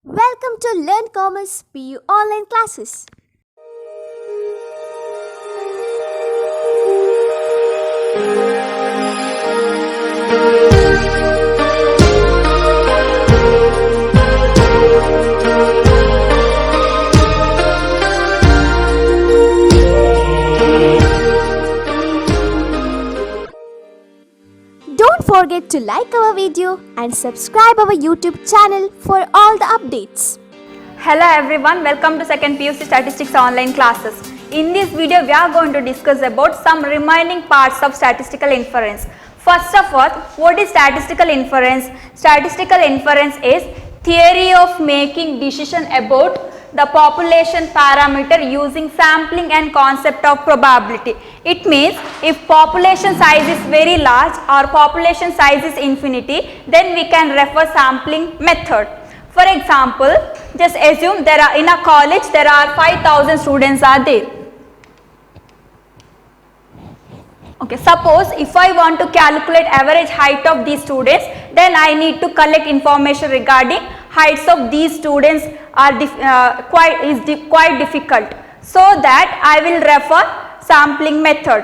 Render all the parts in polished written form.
Welcome to Learn Commerce PU online classes. Don't forget to like our video and subscribe our YouTube channel for all the updates. Hello everyone, welcome to second PUC Statistics online classes. In this video we are going to discuss about some remaining parts of statistical inference. First of all, what is statistical inference? Statistical inference is theory of making decision about the population parameter using sampling and concept of probability. It means if population size is very large or population size is infinity, then we can refer sampling method. For example, just assume there are in a college there are 5,000 students are there. Okay, suppose if I want to calculate average height of these students, then I need to collect information regarding heights of these students are quite difficult. So that I will refer sampling method.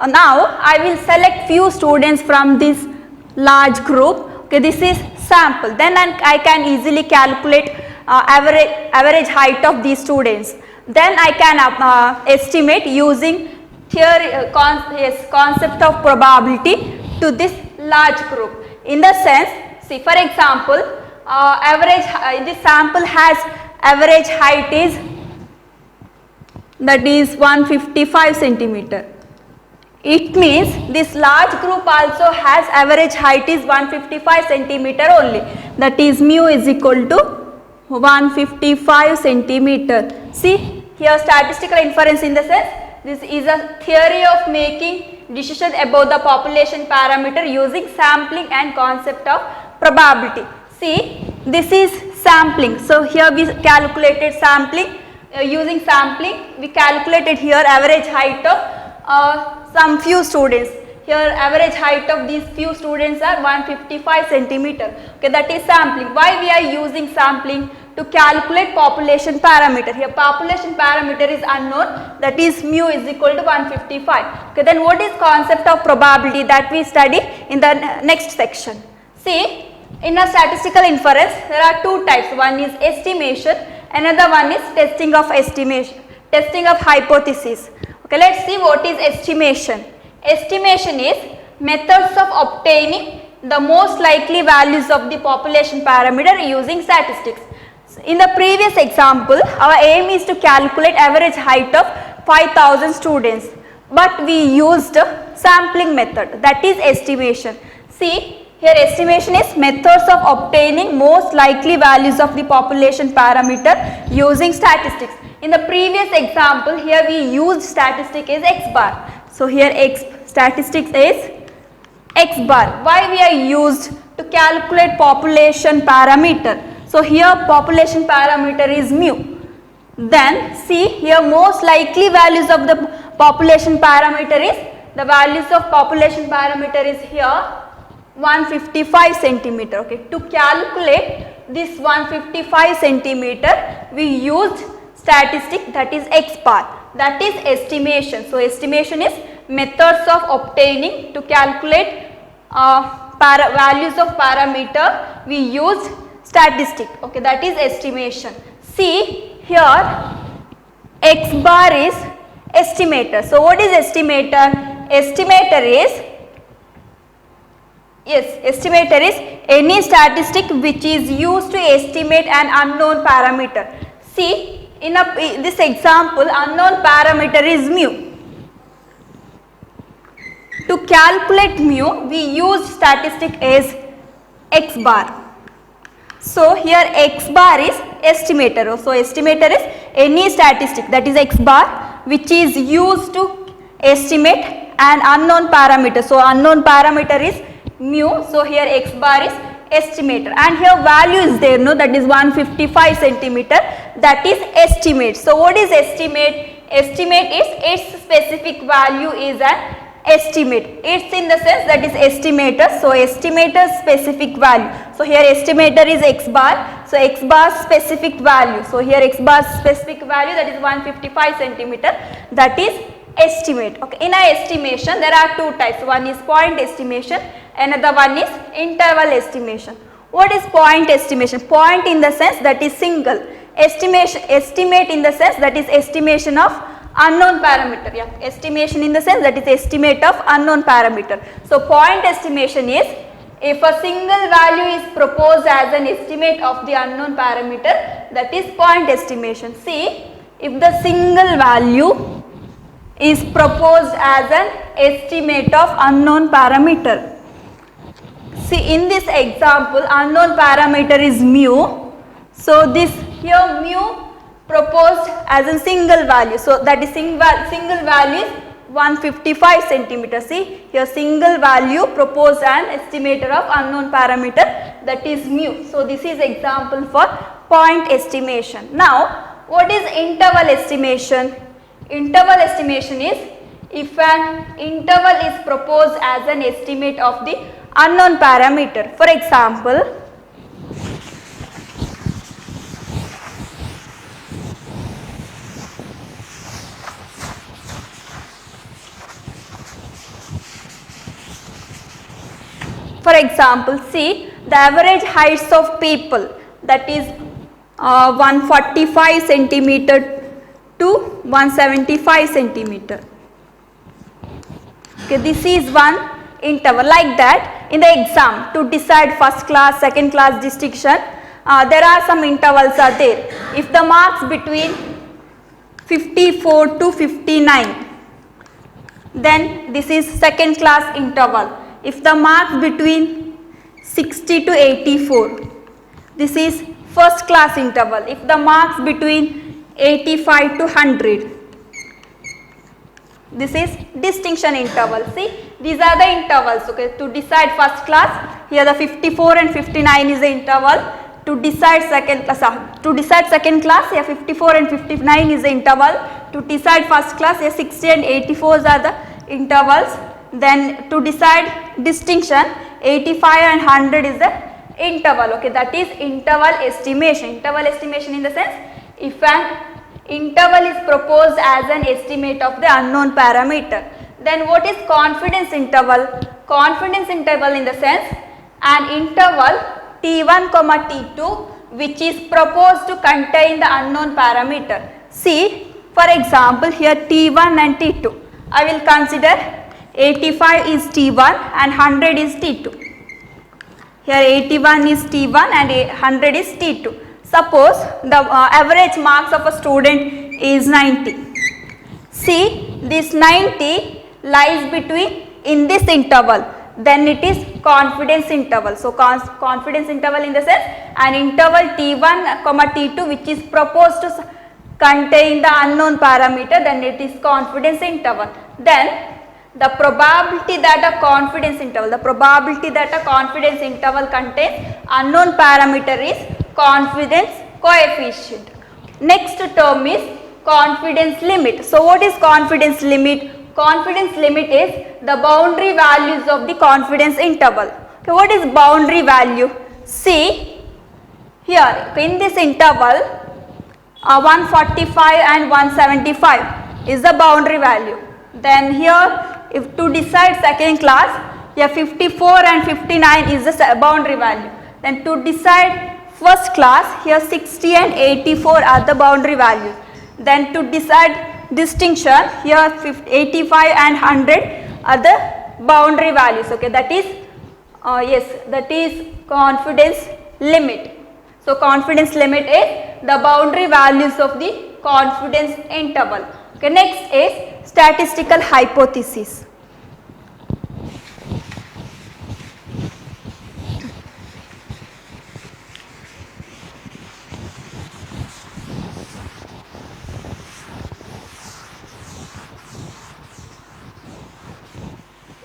Now I will select few students from this large group. Okay, this is sample. Then I can easily calculate average height of these students. Then I can estimate using theory concept of probability to this large group. In the sense, see for example, this sample has average height is that is 155 centimeter. It means this large group also has average height is 155 centimeter only. That is mu is equal to 155 centimeter. See here statistical inference in the sense this is a theory of making decision about the population parameter using sampling and concept of probability. See, this is sampling. So here we calculated sampling. Using sampling, we calculated here average height of some few students. Here average height of these few students are 155 centimeter. Okay, that is sampling. Why we are using sampling? To calculate population parameter. Here population parameter is unknown, that is mu is equal to 155. Okay, then what is concept of probability that we study in the next section. See, in a statistical inference there are two types. One is estimation, another one is testing of estimation, testing of hypothesis. Okay, let's see what is estimation. Estimation is methods of obtaining the most likely values of the population parameter using statistics. In the previous example, our aim is to calculate average height of 5,000 students, but we used sampling method, that is estimation. See, here estimation is methods of obtaining most likely values of the population parameter using statistics. In the previous example, here we used statistic is x bar. So here statistics is x bar. Why we are used to calculate population parameter? So here population parameter is mu. Then see here most likely values of the population parameter is, the values of population parameter is here 155 centimeter. Okay, to calculate this 155 centimeter we used statistic, that is x bar, that is estimation. So estimation is methods of obtaining to calculate values of parameter we used statistic. Okay, that is estimation. See here x bar is estimator. So what is estimator? Estimator is, estimator is any statistic which is used to estimate an unknown parameter. See, in this example unknown parameter is mu. To calculate mu we use statistic as x bar. So here x bar is estimator. So estimator is any statistic, that is x bar, which is used to estimate an unknown parameter. So unknown parameter is mu. So here x bar is estimator, and here value is there, no, that is 155 centimeter, that is estimate. So what is estimate? Estimate is its specific value is an estimate. It's in the sense that is estimator. So estimator specific value. So here estimator is x bar. So x bar specific value. So here x bar specific value, that is 155 centimeter. That is estimate. Okay. In a estimation there are two types. One is point estimation. Another one is interval estimation. What is point estimation? Point in the sense that is single. Estimate in the sense that is estimation of unknown parameter. Yeah, estimation in the sense that is estimate of unknown parameter. So point estimation is if a single value is proposed as an estimate of the unknown parameter, that is point estimation. See, if the single value is proposed as an estimate of unknown parameter. See, in this example unknown parameter is mu. So this here mu proposed as a single value. So that is single value is 155 centimeter. See, here single value proposed an estimator of unknown parameter, that is mu. So this is example for point estimation. Now what is interval estimation? Interval estimation is if an interval is proposed as an estimate of the unknown parameter. For example, see the average heights of people, that is 145 centimeter to 175 centimeter. Okay, this is one interval. Like that in the exam to decide first class, second class distinction, there are some intervals are there. If the marks between 54 to 59, then this is second class interval. If the marks between 60 to 84, this is first class interval. If the marks between 85 to 100, this is distinction interval. See, these are the intervals. Okay, to decide first class, here the 54 and 59 is the interval. To decide second class, here 54 and 59 is the interval. To decide first class, here 60 and 84 are the intervals. Then to decide distinction, 85 and 100 is the interval. Okay, that is interval estimation. Interval estimation in the sense if an interval is proposed as an estimate of the unknown parameter. Then what is confidence interval? Confidence interval in the sense an interval T1, T2 which is proposed to contain the unknown parameter. See, for example, here T1 and T2. I will consider 85 is T1 and 100 is T2. Here 81 is T1 and 100 is T2. Suppose the average marks of a student is 90. See, this 90 lies between in this interval, then it is confidence interval. So confidence interval in the sense an interval T1, T2 which is proposed to contain the unknown parameter, then it is confidence interval. Then the probability that a confidence interval contains unknown parameter is confidence coefficient. Next term is confidence limit. So what is confidence limit? Confidence limit is the boundary values of the confidence interval. Okay, what is boundary value? See, here in this interval 145 and 175 is the boundary value. Then here if to decide second class, here 54 and 59 is the boundary value. Then to decide first class, here 60 and 84 are the boundary values. Then to decide distinction, here 85 and 100 are the boundary values. Okay, that is that is confidence limit. So confidence limit is the boundary values of the confidence interval. Okay, next is statistical hypothesis.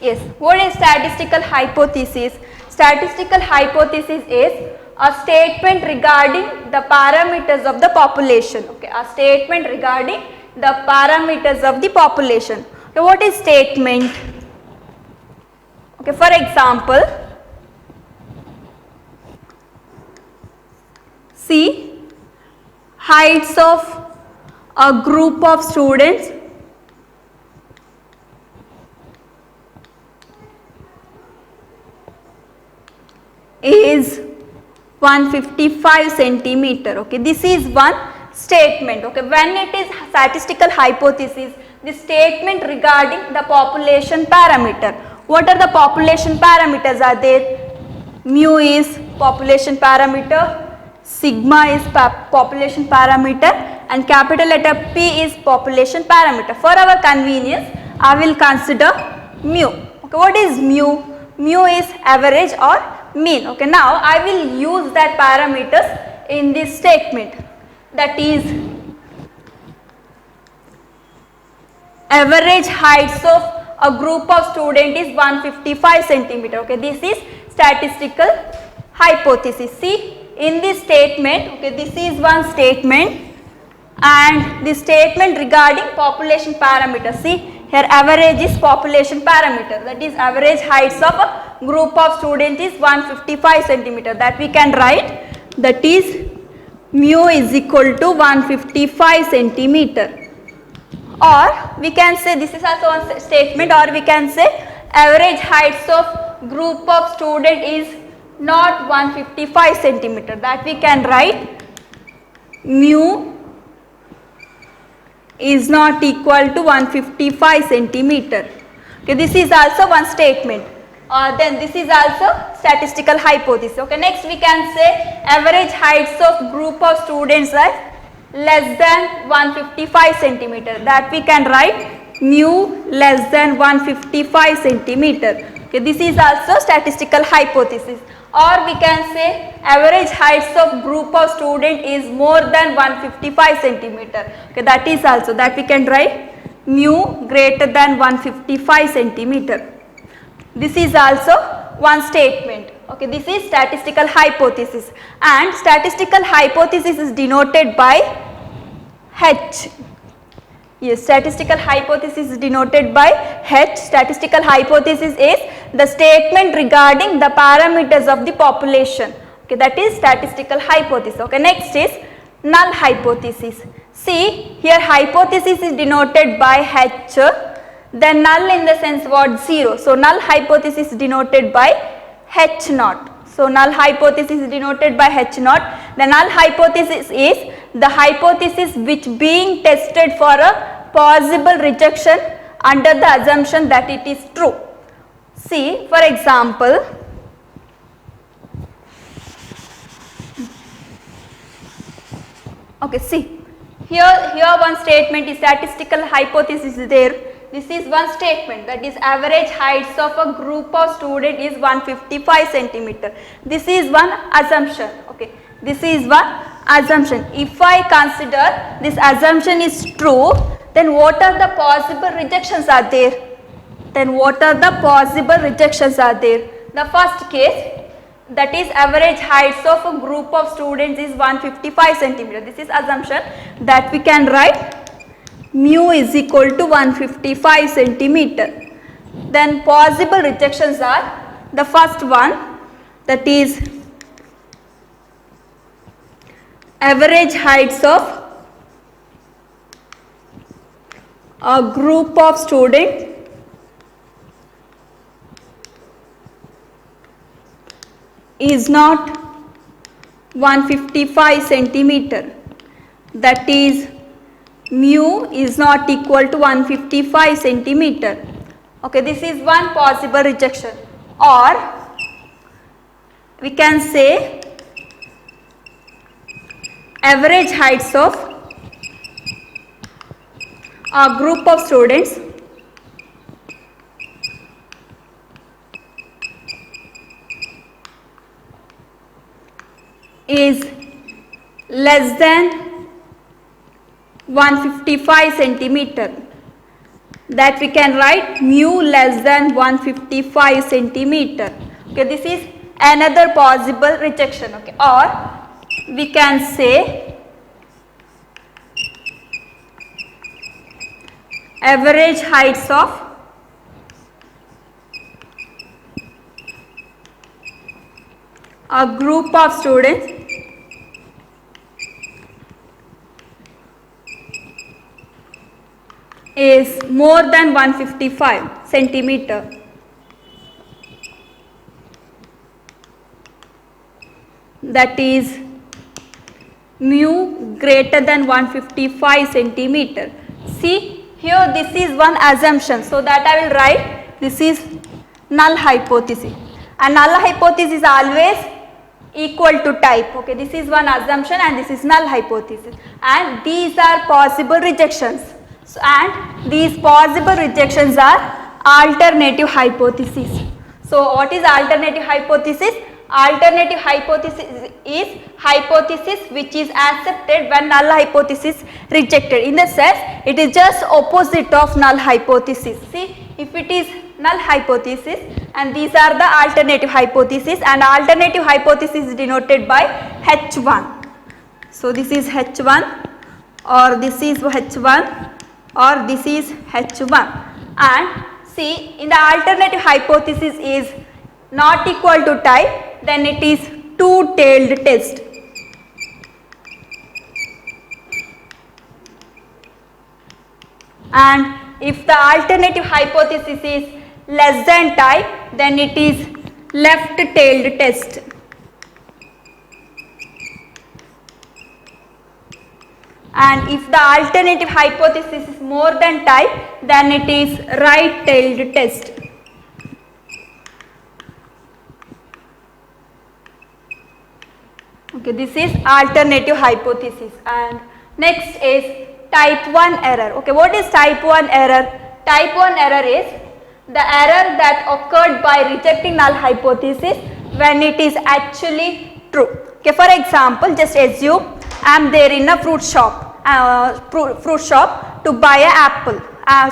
Yes, what is statistical hypothesis? Statistical hypothesis is a statement regarding the parameters of the population. Okay, a statement regarding the parameters of the population. So what is statement? Okay, for example, see heights of a group of students is 155 centimeter. Okay, this is one statement. Okay, when it is statistical hypothesis, the statement regarding the population parameter. What are the population parameters are there? Mu is population parameter, sigma is population parameter, and capital letter P is population parameter. For our convenience, I will consider mu. Okay, what is mu? Mu is average or mean. Okay, now I will use that parameters in this statement, that is average heights of a group of students is 155 centimeter. Okay, this is statistical hypothesis. See, in this statement, okay, this is one statement, and the statement regarding population parameter. See, here average is population parameter, that is average heights of a group of students is 155 centimeter. That we can write, that is mu is equal to 155 centimeter. Or we can say, this is also one statement, or we can say average heights of group of student is not 155 centimeter. That we can write, mu is not equal to 155 centimeter. Okay, this is also one statement. Then this is also statistical hypothesis. Okay, next we can say average heights of group of students are less than 155 centimeter. That we can write, mu less than 155 centimeter. Okay, this is also statistical hypothesis. Or we can say average heights of group of student is more than 155 centimeter. Okay, that is also, that we can write, mu greater than 155 centimeter. This is also one statement. Okay, this is statistical hypothesis, and statistical hypothesis is denoted by H. Yes, statistical hypothesis is denoted by H. Statistical hypothesis is the statement regarding the parameters of the population. Okay, that is statistical hypothesis. Okay, next is null hypothesis. See, here hypothesis is denoted by H, then null in the sense what? 0. So, null hypothesis is denoted by H naught. So, null hypothesis is denoted by H naught. The null hypothesis is the hypothesis which being tested for a possible rejection under the assumption that it is true. See, for example, okay, see, here one statement is statistical hypothesis is there. This is one statement, that is average heights of a group of student is 155 centimeter. This is one assumption. Okay, this is one assumption. If I consider this assumption is true, then what are the possible rejections are there? Then what are the possible rejections are there? The first case, that is average heights of a group of students is 155 centimeter. This is assumption, that we can write mu is equal to 155 centimeter. Then possible rejections are, the first one, that is average heights of a group of students is not 155 centimeter. That is mu is not equal to 155 centimeter. Okay, this is one possible rejection. Or we can say average heights of a group of students is less than 155 centimeter. That we can write mu less than 155 centimeter. Okay, this is another possible rejection. Okay, or we can say average heights of a group of students is more than 155 centimeter, that is mu greater than 155 centimeter. See here, this is one assumption, so that I will write this is null hypothesis, and null hypothesis is always equal to type. Okay, this is one assumption and this is null hypothesis, and these are possible rejections. So, and these possible rejections are alternative hypothesis. So what is alternative hypothesis? Alternative hypothesis is hypothesis which is accepted when null hypothesis rejected. In the sense, it is just opposite of null hypothesis. See, if it is null hypothesis, and these are the alternative hypothesis, and alternative hypothesis is denoted by H1. So this is H1, or this is H1, or this is H1, and see, in the alternative hypothesis is not equal to type, then it is two-tailed test. And if the alternative hypothesis is less than type, then it is left-tailed test. And if the alternative hypothesis is more than type, then it is right-tailed test. Okay, this is alternative hypothesis. And next is type 1 error. Okay, what is type 1 error? Type 1 error is the error that occurred by rejecting null hypothesis when it is actually true. Okay, for example, just assume I am there in a fruit shop to buy an apple,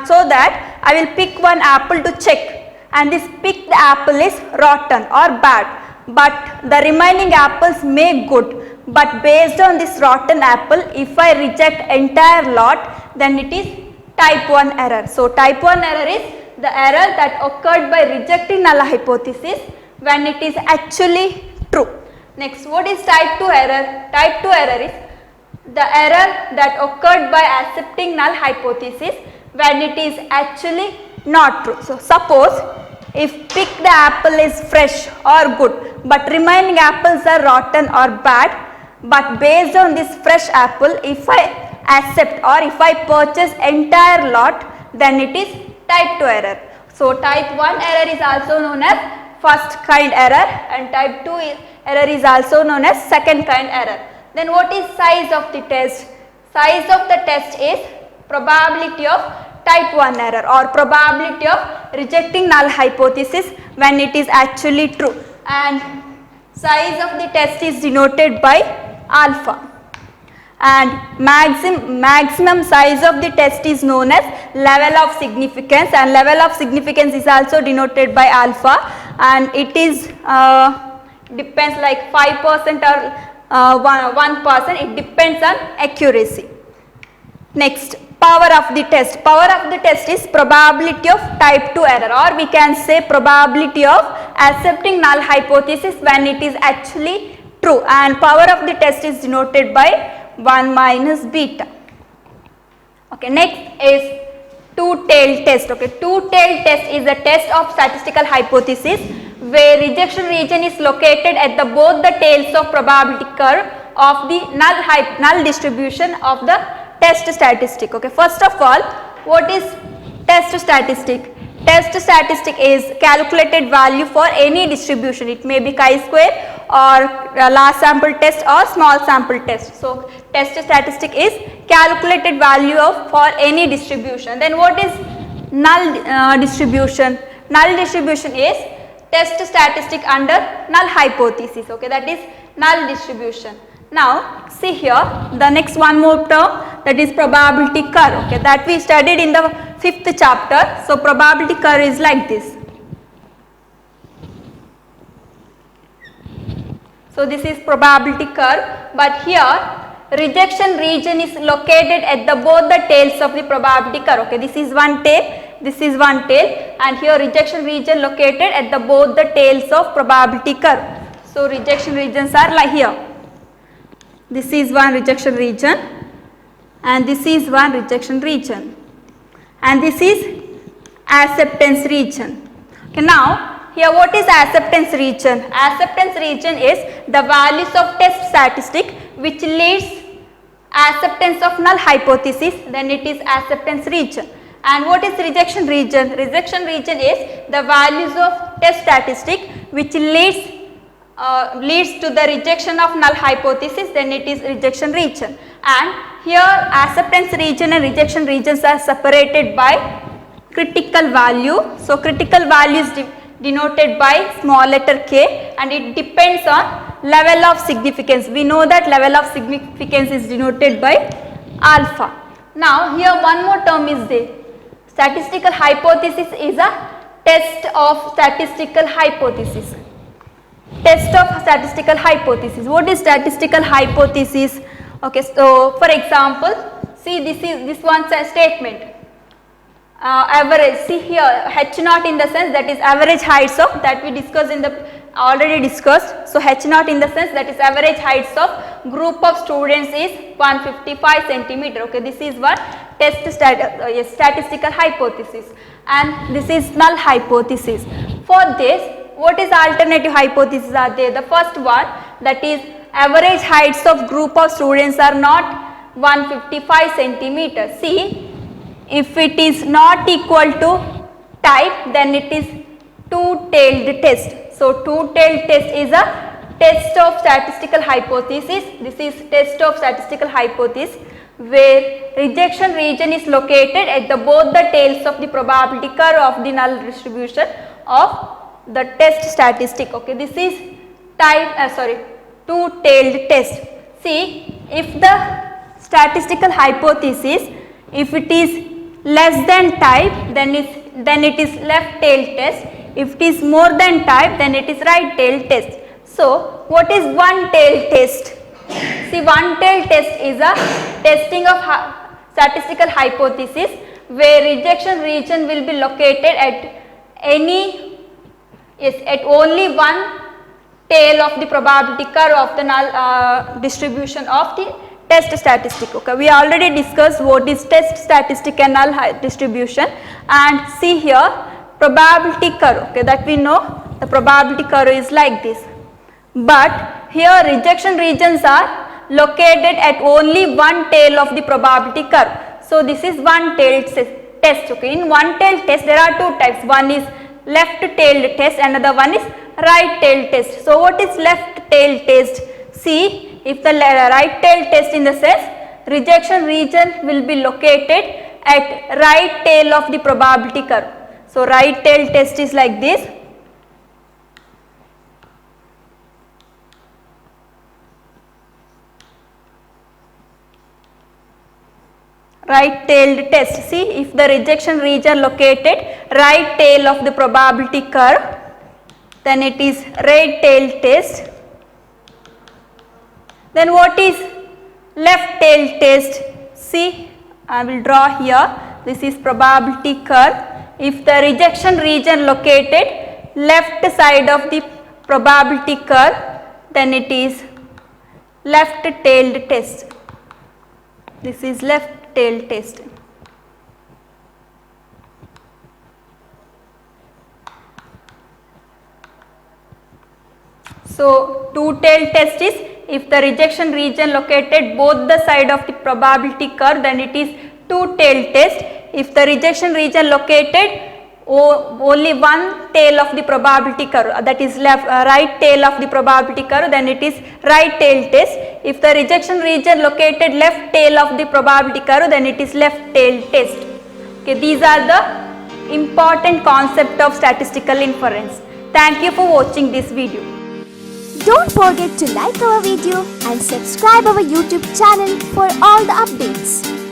so that I will pick one apple to check, and this picked apple is rotten or bad, but the remaining apples may good, but based on this rotten apple, if I reject entire lot, then it is type 1 error. So type 1 error is the error that occurred by rejecting null hypothesis when it is actually true. Next, what is type 2 error? Type 2 error is the error that occurred by accepting null hypothesis when it is actually not true. So suppose if picked the apple is fresh or good, but remaining apples are rotten or bad, but based on this fresh apple, if I accept or if I purchase entire lot, then it is type 2 error. So type 1 error is also known as first kind error, and type 2 error is also known as second kind error. Then what is size of the test? Size of the test is probability of type 1 error, or probability of rejecting null hypothesis when it is actually true, and size of the test is denoted by alpha, and maximum size of the test is known as level of significance, and level of significance is also denoted by alpha, and it is depends like 5% or 1%, it depends on accuracy. Next, power of the test. Power of the test is probability of type 2 error, or we can say probability of accepting null hypothesis when it is actually true, and power of the test is denoted by 1 minus beta. Okay, next is two-tailed test. Okay, two-tailed test is a test of statistical hypothesis where rejection region is located at the both the tails of probability curve of the null distribution of the test statistic. Okay, first of all, what is test statistic? Test statistic is calculated value for any distribution. It may be chi-square or large sample test or small sample test. So test statistic is calculated value of for any distribution. Then what is null distribution? Null distribution is test statistic under null hypothesis. Okay, that is null distribution. Now see here the next one more term, that is probability curve. Okay, that we studied in the 5th chapter. So probability curve is like this. So this is probability curve, but here rejection region is located at the both the tails of the probability curve. Okay, this is one tail, this is one tail, and here rejection region located at the both the tails of probability curve. So rejection regions are like here. This is one rejection region and this is one rejection region and this is acceptance region. Okay, now here what is acceptance region? Acceptance region is the values of test statistic which leads acceptance of null hypothesis, then it is acceptance region. And what is rejection region? Rejection region is the values of test statistic which leads to the rejection of null hypothesis, then it is rejection region. And here acceptance region and rejection regions are separated by critical value. So critical value is denoted by small letter k and it depends on level of significance. We know that level of significance is denoted by alpha. Now here one more term is there. Statistical hypothesis is a test of statistical hypothesis. Test of statistical hypothesis. What is statistical hypothesis? Okay, so for example, see this one's statement. Average, see here H naught in the sense that is average heights of, that we discussed in the already discussed. So H naught in the sense that is average heights of group of students is 155 centimeter. Okay, this is one test statistical hypothesis and this is null hypothesis. For this, what is alternative hypothesis are there? The first one, that is average heights of group of students are not 155 centimeter. See, if it is not equal to type, then it is two-tailed test. So two-tailed test is a test of statistical hypothesis. This is test of statistical hypothesis where rejection region is located at the both the tails of the probability curve of the null distribution of the test statistic. Okay, this is two-tailed test. See, if the statistical hypothesis, if it is less than type, then it is left tail test. If it is more than type, then it is right tail test. So what is one tail test? See, one tail test is a testing of statistical hypothesis where rejection region will be located at at only one tail of the probability curve of the null distribution of the test statistic. Okay, we already discussed what is test statistic and null distribution, and see here probability curve. Okay, that we know the probability curve is like this, but here rejection regions are located at only one tail of the probability curve. So this is one tailed test. Okay, in one tailed test there are two types. One is left tailed test, another one is right tailed test. So what is left tailed test? See, if the right tailed test in the sense rejection region will be located at right tail of the probability curve. So right tailed test is like this. Right tailed test. See, if the rejection region located right tail of the probability curve, then it is right tailed test. Then what is left tail test? See, I will draw here. This is probability curve. If the rejection region located left side of the probability curve, then it is left tailed test. This is left tail test. So two-tailed test is if the rejection region located both the side of the probability curve, then it is two-tailed test. If the rejection region located only one tail of the probability curve, that is right tail of the probability curve, then it is right tail test. If the rejection region located left tail of the probability curve, then it is left tail test. Okay, these are the important concept of statistical inference. Thank you for watching this video. Don't forget to like our video and subscribe our YouTube channel for all the updates.